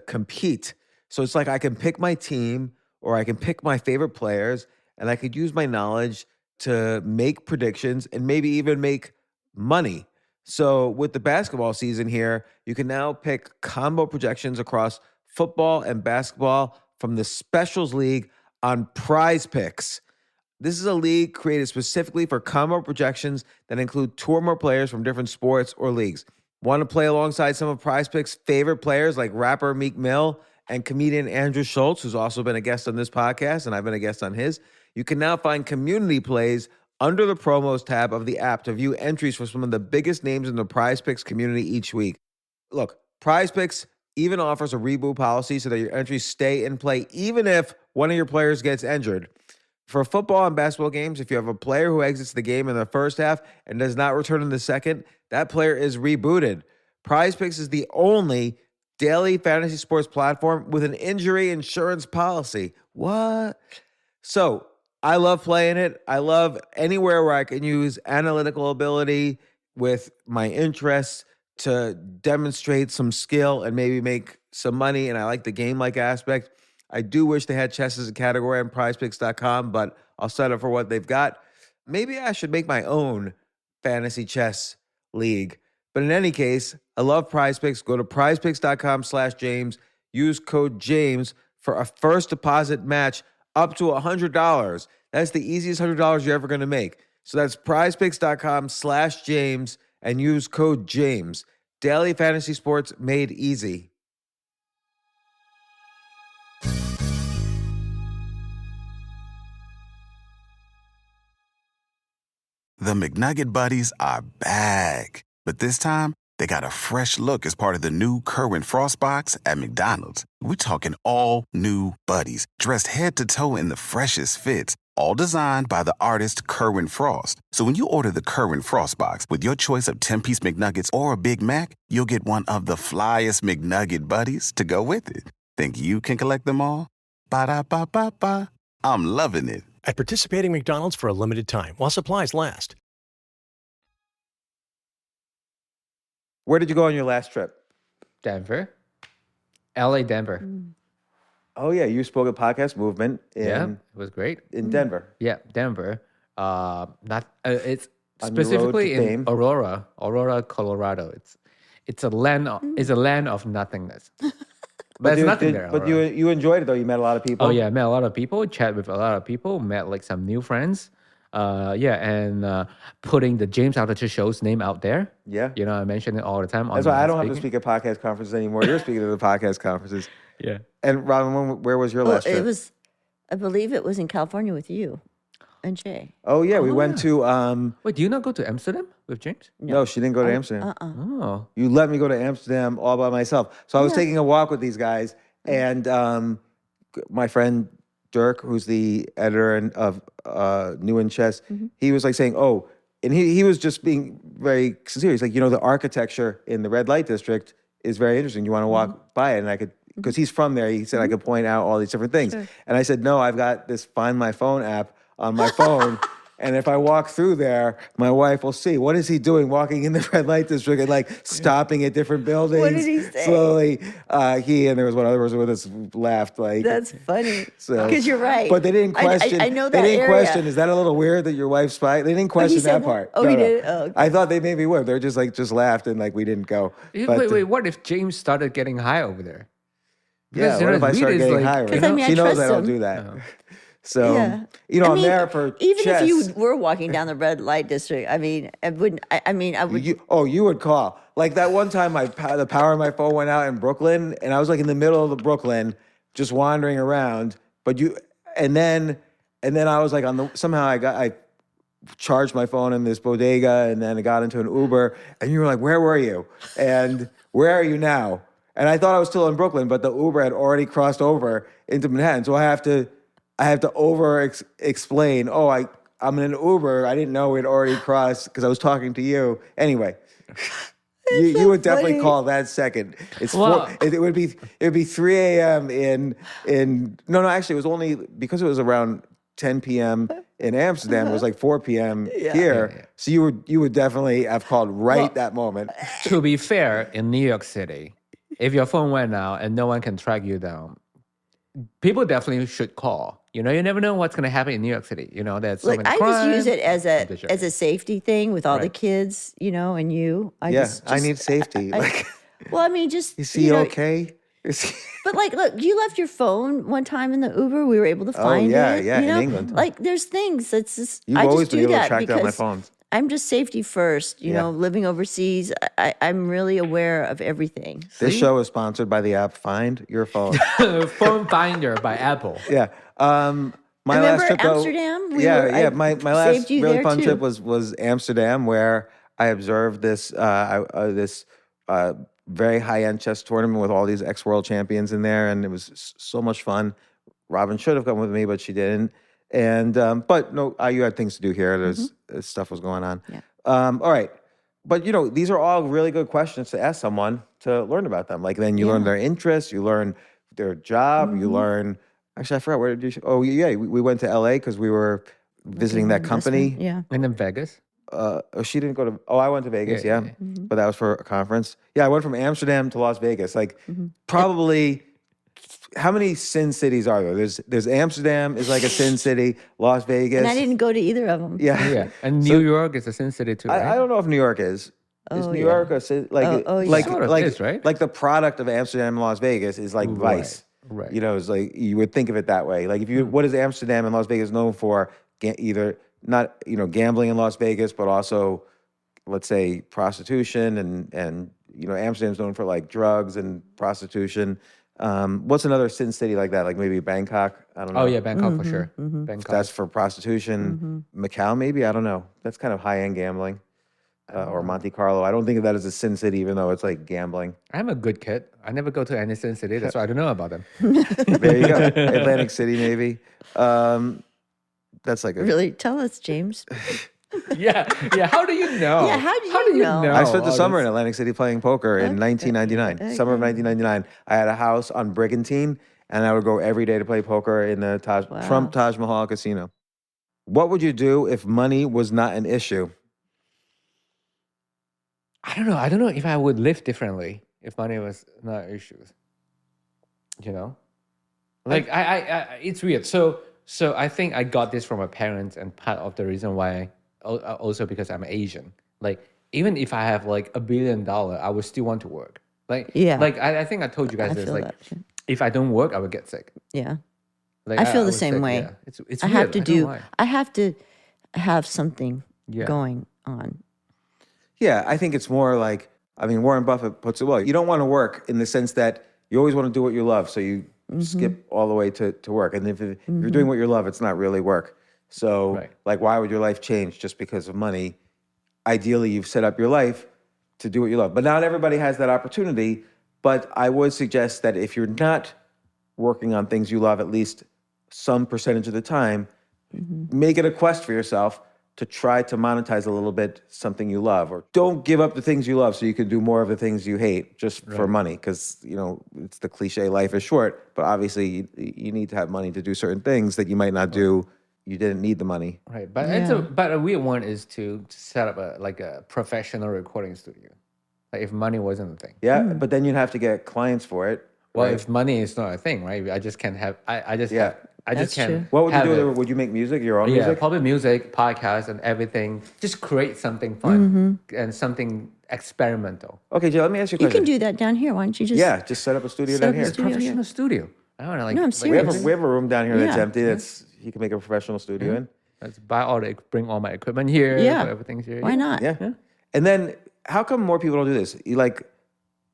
compete. So it's like I can pick my team or I can pick my favorite players and I could use my knowledge to make predictions and maybe even make money. So with the basketball season here, you can now pick combo projections across football and basketball from the Specials League on Prize Picks. This is a league created specifically for combo projections that include two or more players from different sports or leagues. Want to play alongside some of Prize Picks' favorite players like rapper Meek Mill and comedian Andrew Schultz, who's also been a guest on this podcast, and I've been a guest on his? You can now find community plays under the promos tab of the app to view entries for some of the biggest names in the Prize Picks community each week. Look, Prize Picks even offers a reboot policy so that your entries stay in play even if one of your players gets injured. For football and basketball games, if you have a player who exits the game in the first half and does not return in the second, that player is rebooted. Prize Picks is the only daily fantasy sports platform with an injury insurance policy. What? So I love playing it. I love anywhere where I can use analytical ability with my interests to demonstrate some skill and maybe make some money. And I like the game-like aspect. I do wish they had chess as a category on prizepicks.com, but I'll settle for what they've got. Maybe I should make my own fantasy chess league. But in any case, I love Prize Picks. Go to prizepicks.com/James. Use code James for a first deposit match up to $100. That's the easiest $100 you're ever going to make. So that's prizepicks.com/James and use code James. Daily fantasy sports made easy. The McNugget Buddies are back. But this time, they got a fresh look as part of the new Kerwin Frost box at McDonald's. We're talking all new buddies, dressed head to toe in the freshest fits, all designed by the artist Kerwin Frost. So when you order the Kerwin Frost box with your choice of 10-piece McNuggets or a Big Mac, you'll get one of the flyest McNugget buddies to go with it. Think you can collect them all? Ba-da-ba-ba-ba. I'm loving it. At participating McDonald's for a limited time while supplies last. Where did you go on your last trip? Denver. LA, Denver. Oh, yeah. You spoke at Podcast Movement Yeah, it was great. in Denver. Yeah, Denver. It's On your road specifically to in fame. Aurora, Colorado. It's a land of nothingness. But it's nothing there. But Aurora. you enjoyed it, though. You met a lot of people. Oh yeah, I met a lot of people, chat with a lot of people, met like some new friends. And putting the James Altucher show's name out there. Yeah. You know, I mention it all the time. That's why I don't have to speak at podcast conferences anymore. You're speaking at the podcast conferences. Yeah. And Robyn, where was your Well, last trip? it was, I believe it was in California with you and Jay. Oh, yeah. We went to... Wait, do you not go to Amsterdam with James? No, she didn't go to Amsterdam. Oh. You let me go to Amsterdam all by myself. So I was taking a walk with these guys, and my friend Dirk, who's the editor of New in Chess, he was like saying, oh, and he was just being very sincere. He's like, the architecture in the red light district is very interesting. You want to walk by it? And I could, because he's from there, he said I could point out all these different things. Sure. And I said, no, I've got this Find My Phone app on my phone. And if I walk through there, my wife will see, what is he doing walking in the red light district and like stopping at different buildings? What did he say? Slowly. He and there was one other person with us laughed like. That's funny. So, because you're right. But they didn't question. I know that They didn't area. question, is that a little weird that your wife's spy? They didn't question said that what? part. Oh, he did? Oh, okay. I thought they maybe would. They're just laughed and like we didn't go. But, Wait, what if James started getting high over there? Yeah, what if I start getting higher? Because, I mean, I she knows trust I don't him. do that. Oh. So, Yeah. I'm there for even chess. if you were walking down the red light district, I mean, I wouldn't. I mean, I would. You would call. Like that one time, the power of my phone went out in Brooklyn, and I was like in the middle of the Brooklyn, just wandering around. And then I was like somehow I charged my phone in this bodega, and then I got into an Uber, and you were like, "Where were you? And where are you now?" And I thought I was still in Brooklyn, but the Uber had already crossed over into Manhattan, so I have to explain. Oh, I'm in an Uber. I didn't know we'd already crossed because I was talking to you. Anyway, you would definitely call that second. It's it would be 3 a.m. Actually, it was only because it was around 10 p.m. in Amsterdam. It was like 4 p.m. here. Yeah. So you would definitely have called that moment. To be fair, in New York City, if your phone went out and no one can track you down, people definitely should call. You never know what's going to happen in New York City. There's so many I crimes. just use it as a safety thing with all the kids, and you. I need safety. Well, I mean, just is he okay? But look, you left your phone one time in the Uber. We were able to find it. Yeah, in England. There's things that's just. You've I always just been do able to that track down my because phones. I'm just safety first. Living overseas, I'm really aware of everything. This show is sponsored by the app Find Your Phone. Phone Finder by Apple. Yeah. My Remember last trip, though, Amsterdam? yeah. My last saved you really there fun too. trip was Amsterdam, where I observed this very high end chess tournament with all these ex world champions in there, and it was so much fun. Robyn should have come with me, but she didn't. And but no, you had things to do here. There's stuff was going on. Yeah. All right, but these are all really good questions to ask someone to learn about them. Like then you learn Yeah. their interests, you learn their job, you learn. Actually, I forgot where did you? Oh yeah, we went to L.A. because we were visiting that company. Yeah. And then Vegas. She didn't go to. Oh, I went to Vegas. Yeah, but that was for a conference. Yeah, I went from Amsterdam to Las Vegas. Like probably. How many sin cities are there? There's Amsterdam is like a sin city. Las Vegas. And I didn't go to either of them. Yeah. Yeah, and New York is a sin city too, right? I don't know if New York is. Is New York a city? Like, Oh, yeah. like, Sort of like, is, right? like the product of Amsterdam and Las Vegas is like Vice. Right. It's like you would think of it that way. Like if you, what is Amsterdam and Las Vegas known for? Either not, gambling in Las Vegas, but also, let's say, prostitution and Amsterdam's known for like drugs and prostitution. What's another sin city like that? Like maybe Bangkok? I don't know. Oh yeah, Bangkok for sure. Bangkok. That's for prostitution. Macau, maybe? I don't know. That's kind of high-end gambling. Or Monte Carlo. I don't think of that as a sin city, even though it's like gambling. I'm a good kid. I never go to any sin city. That's why I don't know about them. There you go. Atlantic City, maybe. That's like a... Really? Tell us, James. yeah. How do you know? Yeah, how do you know? I spent the all summer this? in Atlantic City playing poker in 1999. Summer of 1999. I had a house on Brigantine, and I would go every day to play poker in the Trump Taj Mahal Casino. What would you do if money was not an issue? I don't know. I don't know if I would live differently if money was not issues. Like I it's weird. So I think I got this from my parents, and part of the reason why also because I'm Asian. Like even if I have like $1 billion, I would still want to work. Like Yeah. Like I think I told you guys I this. feel Like that too. if I don't work, I would get sick. Yeah. Like I feel the was same sick, way. Yeah. It's I weird. have to I don't know do. why. I have to have something Yeah. going on. Yeah, I think it's more like, Warren Buffett puts it well. You don't want to work in the sense that you always want to do what you love. So you skip all the way to work. And if you're doing what you love, it's not really work. So Right. like, why would your life change just because of money? Ideally, you've set up your life to do what you love. But not everybody has that opportunity. But I would suggest that if you're not working on things you love, at least some percentage of the time, make it a quest for yourself to try to monetize a little bit something you love, or don't give up the things you love so you can do more of the things you hate just for money. Because it's the cliche, life is short. But obviously, you need to have money to do certain things that you might not do. You didn't need the money. Right, but a weird one is to set up a professional recording studio. Like if money wasn't a thing. Yeah, but then you'd have to get clients for it. Well, right? if money is not a thing, right? I just can't have. I just Yeah. have. I just That's can't. true. What would you have do? it. Would you make music, your own Yeah, music? probably music, podcast, and everything. Just create something fun and something experimental. Okay, Jay, let me ask you a You question. can do that down here. Why don't you just? Yeah, just set up a studio Set down up a here. studio. Professional studio. I don't know. Like, No, I'm like We have, serious. we have a room down here that's Yeah. empty. That's you can make a professional studio in. Let's buy bring all my equipment here. Yeah. Put everything here. Why not? Yeah. And then how come more people don't do this?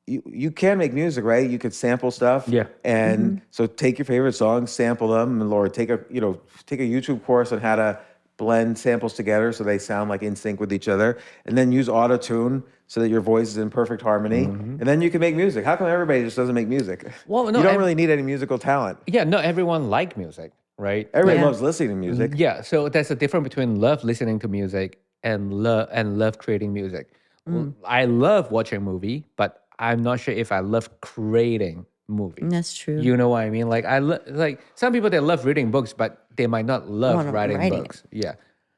You can make music, right? You could sample stuff. Yeah. And so take your favorite songs, sample them, and take a YouTube course on how to blend samples together so they sound like in sync with each other, and then use auto-tune so that your voice is in perfect harmony. And then you can make music. How come everybody just doesn't make music? Well, no, you don't really need any musical talent. Yeah, not everyone like music, right? Everybody Yeah. loves listening to music. Yeah, so there's a difference between love listening to music and love creating music. I love watching movie, but I'm not sure if I love creating movies. That's true. You know what I mean? Like like some people they love reading books, but they might not love Wanna writing writing books. Yeah.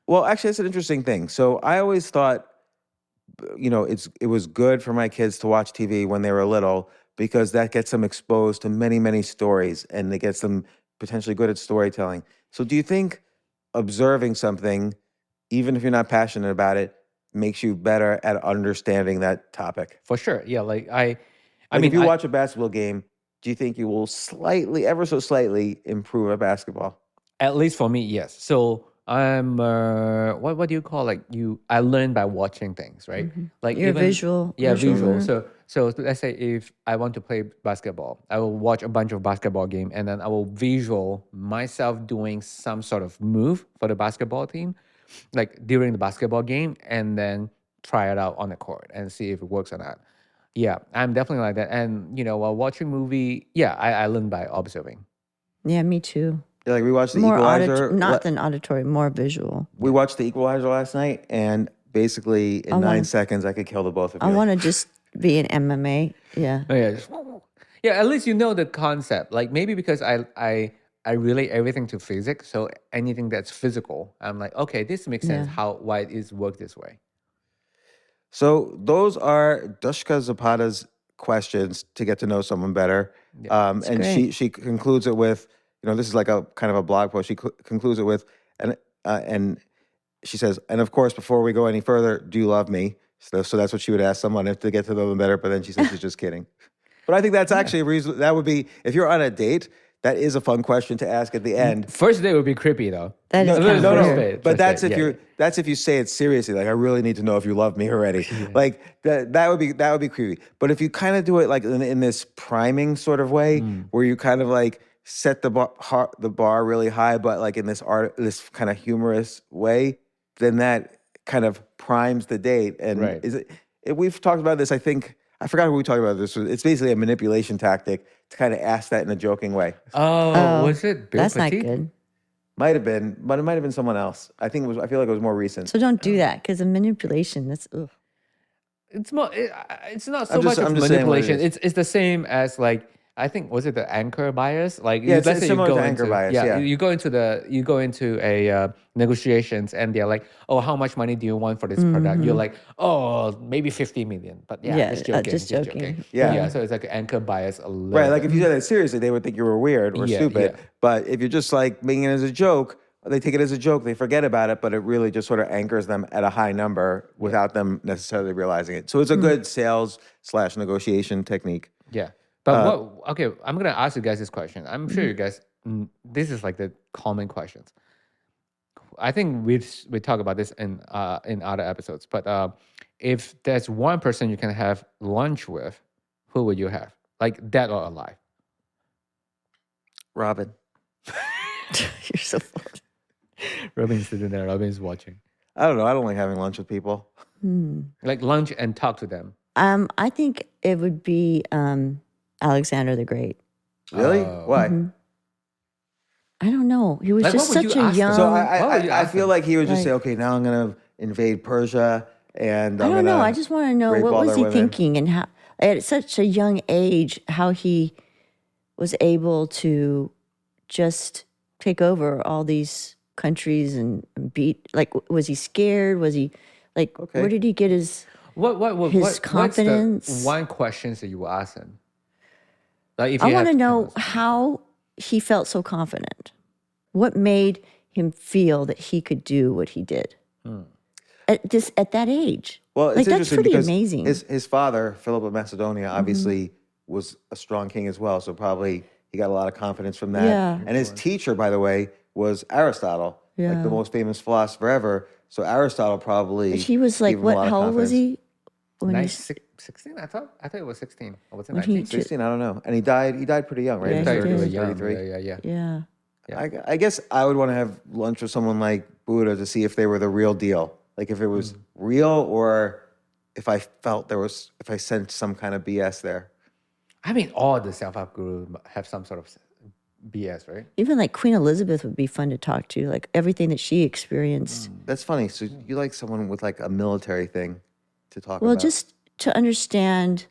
Well, actually, that's an interesting thing. So I always thought, it was good for my kids to watch TV when they were little because that gets them exposed to many, many stories, and it gets them potentially good at storytelling. So do you think observing something, even if you're not passionate about it, makes you better at understanding that topic? For sure. Yeah, like I Like mean if you watch a basketball game, do you think you will ever so slightly improve a basketball? at least for me, yes. So I'm what do you call like you? I learn by watching things, right? Like You're a even visual visual. learner. So let's say if I want to play basketball, I will watch a bunch of basketball game, and then I will visual myself doing some sort of move for the basketball team, like during the basketball game, and then try it out on the court and see if it works or not. Yeah, I'm definitely like that. And while watching movie, I learn by observing. Yeah, me too. Yeah, like we watched The More Equalizer. not than auditory, more visual. We watched The Equalizer last night, and basically in 9 seconds, I could kill the both of you. I want to just be an MMA. Yeah. Oh, yeah. At least you know the concept. Like maybe because I relate everything to physics, so anything that's physical, I'm like, okay, this makes sense. Why it is work this way. So those are Dushka Zapata's questions to get to know someone better. And great. she concludes it with, this is like a kind of a blog post. She concludes it with, and she says, and of course, before we go any further, do you love me? So that's what she would ask someone to get to know them better. But then she says she's just kidding. But I think that's actually a reason. That would be, if you're on a date, that is a fun question to ask at the end. First date would be creepy though. That is kind of weird. But that's if you say it seriously. Like, I really need to know if you love me already. Like that would be creepy. But if you kind of do it like in this priming sort of way, where you kind of like set the bar really high, but like in this kind of humorous way, then that kind of primes the date. And we've talked about this. I think I forgot who we talked about this. It's basically a manipulation tactic to kind of ask that in a joking way. Oh, was it Bill That's Petit? not good. Might have been, but it might have been someone else. I feel like it was more recent. So don't do that because of manipulation. That's ugh. It's more. It's not so much of manipulation. It's the same as like. I think was it the anchor bias? Like it's similar to anchor bias. Yeah, you go into a negotiations and they're like, oh, how much money do you want for this product? You're like, oh, maybe 50 million. But just joking. Yeah. So it's like an anchor bias a little. Right, like if you said that seriously, they would think you were weird or stupid. Yeah. But if you're just like making it as a joke, they take it as a joke, they forget about it, but it really just sort of anchors them at a high number without them necessarily realizing it. So it's a good sales/negotiation technique. Yeah. But I'm going to ask you guys this question. I'm sure you guys, this is like the common questions. I think we talk about this in other episodes. But if there's one person you can have lunch with, who would you have? Like dead or alive? Robyn. You're so funny. Robyn's sitting there. Robyn's watching. I don't know. I don't like having lunch with people. Like lunch and talk to them. I think it would be Alexander the Great. Really? Why? I don't know. He was Like, just what would such you a ask young. So would you I ask feel them? like he would just Like- say, okay, now I'm going to invade Persia and I I'm don't know. gonna I just want to know rape what all was their he women. thinking and how at such a young age how he was able to just take over all these countries and beat. Like, was he scared? Was he like? Okay. Where did he get his confidence? What's the one question that you will ask him? Like if I you want to have know to- how he felt so confident. What made him feel that he could do what he did at that age? Well, it's like that's interesting pretty because amazing. His father, Philip of Macedonia, obviously was a strong king as well. So probably he got a lot of confidence from that. Yeah. And his teacher, by the way, was Aristotle, like the most famous philosopher ever. So Aristotle probably He was like, gave him a lot what? of How old was confidence. he? When Nice, he's 16, I thought it was 16. Or was it When he 19? 16, I don't know. And he died pretty young, right? Yeah, In he his did. 30s, Really young. 33. Yeah. yeah. I guess I would want to have lunch with someone like Buddha to see if they were the real deal. Like if it was real or if I felt if I sensed some kind of BS there. I mean, all the self-help gurus have some sort of BS, right? Even like Queen Elizabeth would be fun to talk to. Like everything that she experienced. That's funny. So you like someone with like a military thing to talk Well, about? just to understand,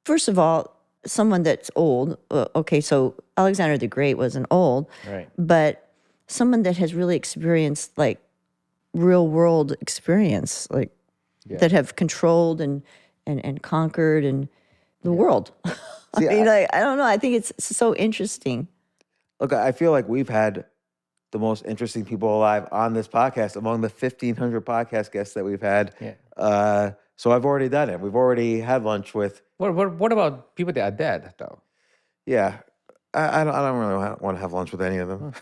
first of all, someone that's old. Okay, so Alexander the Great wasn't old, Right. but someone that has really experienced like real world experience, like that have controlled and conquered and the world. See, I don't know. I think it's so interesting. Look, I feel like we've had the most interesting people alive on this podcast among the 1,500 podcast guests that we've had. Yeah. So I've already done it. We've already had lunch with. What about people that are dead though? Yeah, I don't really want to have lunch with any of them.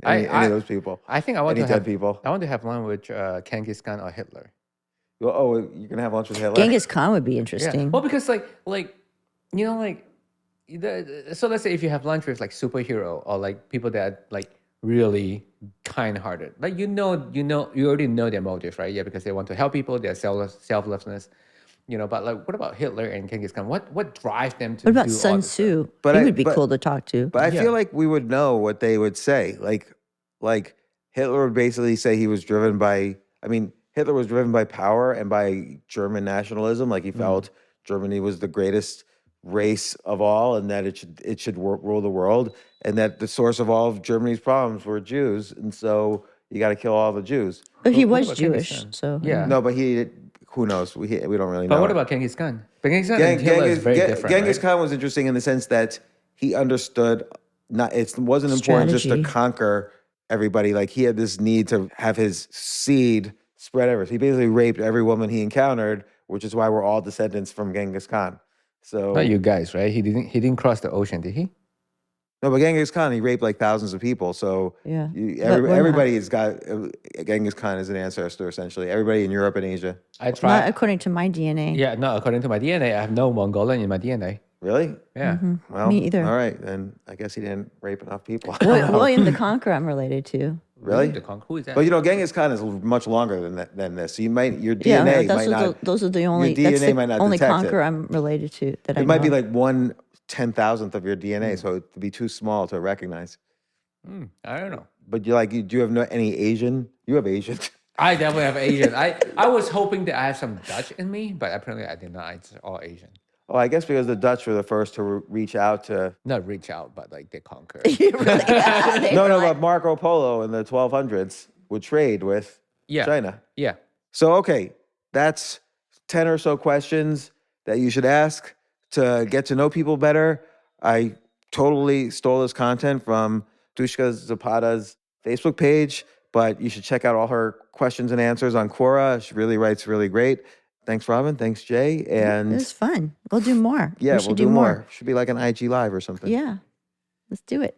Any of those people? I think I want Any to dead have people? I want to have lunch with Genghis Khan or Hitler. Well, oh, you're gonna have lunch with Hitler? Genghis Khan would be Yeah. interesting. Well, because so let's say if you have lunch with like superhero or like people that like really kind-hearted, like you already know their motive, right? Yeah, because they want to help people, their selflessness. But like, what about Hitler and Genghis Khan? What drives them to What about do all Sun this stuff? Tzu? But He I- would be but- cool to talk to. But I Yeah. feel like we would know what they would say. Like Hitler would basically say he was driven by. I mean, Hitler was driven by power and by German nationalism. Like he felt Germany was the greatest race of all, and that it should rule the world, and that the source of all of Germany's problems were Jews, and so you got to kill all the Jews. But he What was about Genghis Jewish, Khan? so Yeah. No, but who knows? We don't really know. But what about Genghis Khan? But Genghis Khan and Hitler is very different, Genghis right? Khan was interesting in the sense that he understood it wasn't important just to Strategy. conquer everybody. Like he had this need to have his seed spread everywhere. So he basically raped every woman he encountered, which is why we're all descendants from Genghis Khan. So Not you guys, right? He didn't cross the ocean, did he? no, but Genghis Khan, he raped like thousands of people. So Yeah. But we're not. everybody has got Genghis Khan as an ancestor, essentially. Everybody in Europe and Asia. I not tried. according to my DNA. Yeah, no, according to my DNA, I have no Mongolian in my DNA. Really? Yeah. Well, Me either. All right, then I guess he didn't rape enough people. William the Conqueror, I'm related to. Really? Who is that? But Genghis Khan is much longer than this. So your DNA Yeah, might not. those are the only. DNA That's the might not only detect it. conqueror I'm related to that I It might be know. like 1/10,000th of your DNA, so it'd be too small to recognize. I don't know. But do you have any Asian? You have Asian. I definitely have Asian. I was hoping that I have some Dutch in me, but apparently I did not. It's all Asian. Oh, I guess because the Dutch were the first to reach out to. Not reach out, but like they conquer. No, but Marco Polo in the 1200s would trade with Yeah. China. Yeah. So, okay, that's 10 or so questions that you should ask to get to know people better. I totally stole this content from Dushka Zapata's Facebook page, but you should check out all her questions and answers on Quora. She really writes really great. Thanks, Robyn. Thanks, Jay. It And was fun. We'll do more. yeah, we we'll should do more. Should be like an IG Live or something. Yeah, let's do it.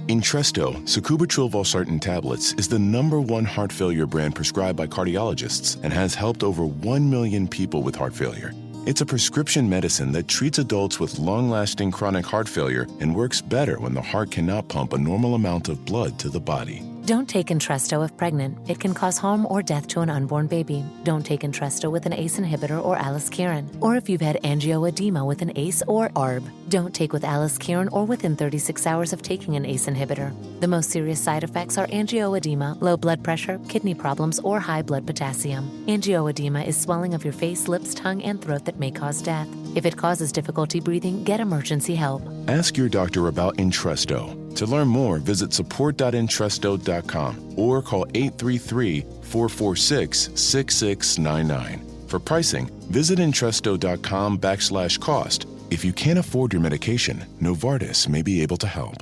Entresto, sacubitril valsartan tablets, is the #1 heart failure brand prescribed by cardiologists and has helped over 1 million people with heart failure. It's a prescription medicine that treats adults with long-lasting chronic heart failure and works better when the heart cannot pump a normal amount of blood to the body. Don't take Entresto if pregnant. It can cause harm or death to an unborn baby. Don't take Entresto with an ACE inhibitor or aliskiren, or if you've had angioedema with an ACE or ARB. Don't take with aliskiren or within 36 hours of taking an ACE inhibitor. The most serious side effects are angioedema, low blood pressure, kidney problems, or high blood potassium. Angioedema is swelling of your face, lips, tongue, and throat that may cause death. If it causes difficulty breathing, get emergency help. Ask your doctor about Entresto. To learn more, visit support.entresto.com or call 833-446-6699. For pricing, visit Entresto.com/cost. If you can't afford your medication, Novartis may be able to help.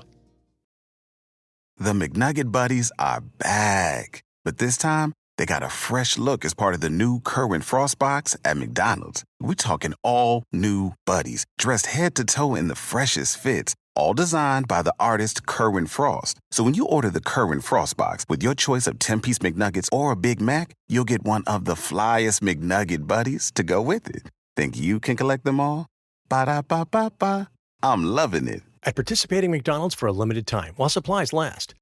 The McNugget Buddies are back. But this time, they got a fresh look as part of the new Kerwin Frost box at McDonald's. We're talking all new buddies, dressed head to toe in the freshest fits, all designed by the artist Kerwin Frost. So when you order the Kerwin Frost box with your choice of 10-piece McNuggets or a Big Mac, you'll get one of the flyest McNugget buddies to go with it. Think you can collect them all? Ba-da-ba-ba-ba. I'm loving it. At participating McDonald's for a limited time while supplies last.